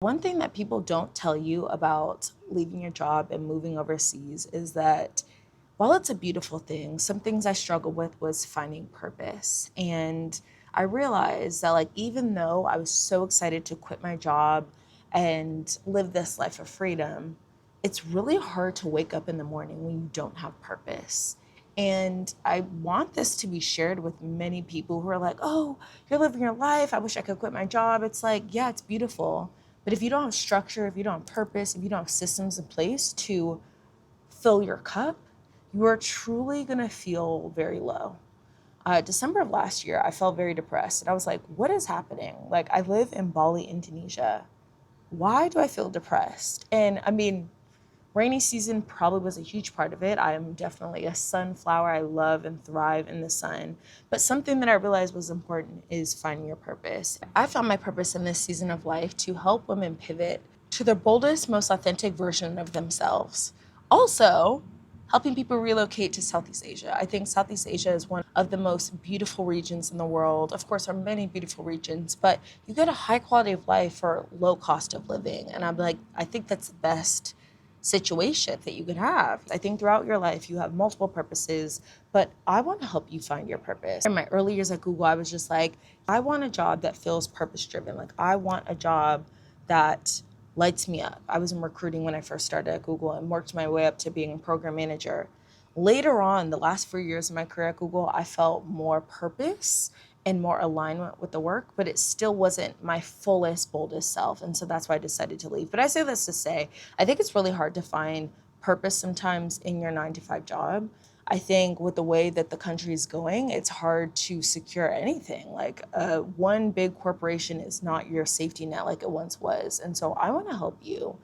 One thing that people don't tell you about leaving your job and moving overseas is that while it's a beautiful thing, some things I struggled with was finding purpose. And I realized that, like, even though I was so excited to quit my job and live this life of freedom, it's really hard to wake up in the morning when you don't have purpose. And I want this to be shared with many people who are like, oh, you're living your life. I wish I could quit my job. It's like, yeah, it's beautiful. But if you don't have structure, if you don't have purpose, if you don't have systems in place to fill your cup, you are truly going to feel very low. December of last year, I felt very depressed. And I was like, what is happening? Like, I live in Bali, Indonesia. Why do I feel depressed? And I mean, rainy season probably was a huge part of it. I am definitely a sunflower. I love and thrive in the sun. But something that I realized was important is finding your purpose. I found my purpose in this season of life to help women pivot to their boldest, most authentic version of themselves. Also, helping people relocate to Southeast Asia. I think Southeast Asia is one of the most beautiful regions in the world. Of course, there are many beautiful regions, but you get a high quality of life for low cost of living. And I'm like, I think that's the best situation that you could have. I think throughout your life, you have multiple purposes, but I want to help you find your purpose. In my early years at Google, I was just like, I want a job that feels purpose driven. Like, I want a job that lights me up. I was in recruiting when I first started at Google and worked my way up to being a program manager. Later on, the last 4 years of my career at Google, I felt more purpose and more alignment with the work, but it still wasn't my fullest, boldest self. And so that's why I decided to leave. But I say this to say, I think it's really hard to find purpose sometimes in your 9 to 5 job. I think with the way that the country is going, it's hard to secure anything. Like, one big corporation is not your safety net like it once was. And so I want to help you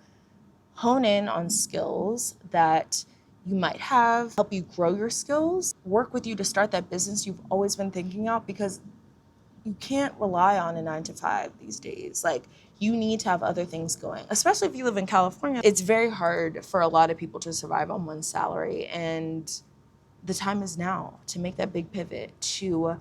hone in on skills that you might have, help you grow your skills, work with you to start that business you've always been thinking of, because you can't rely on a 9 to 5 these days. Like, you need to have other things going, especially if you live in California. It's very hard for a lot of people to survive on one salary. And the time is now to make that big pivot, to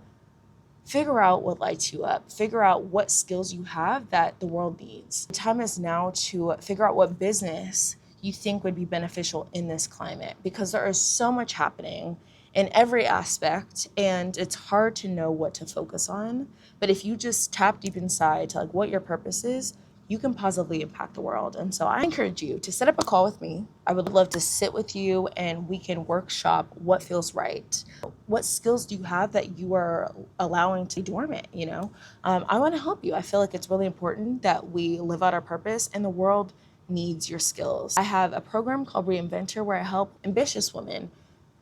figure out what lights you up, figure out what skills you have that the world needs. The time is now to figure out what business you think would be beneficial in this climate, because there is so much happening in every aspect and it's hard to know what to focus on. But if you just tap deep inside to like what your purpose is, you can positively impact the world. And so I encourage you to set up a call with me. I would love to sit with you and we can workshop what feels right. What skills do you have that you are allowing to be dormant, I want to help you. I feel like it's really important that we live out our purpose, and the world needs your skills. I have a program called Reinventor where I help ambitious women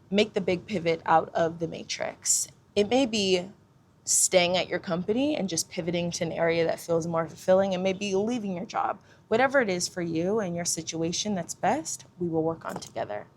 make the big pivot out of the matrix. It may be staying at your company and just pivoting to an area that feels more fulfilling, and maybe leaving your job. Whatever it is for you and your situation that's best, we will work on together.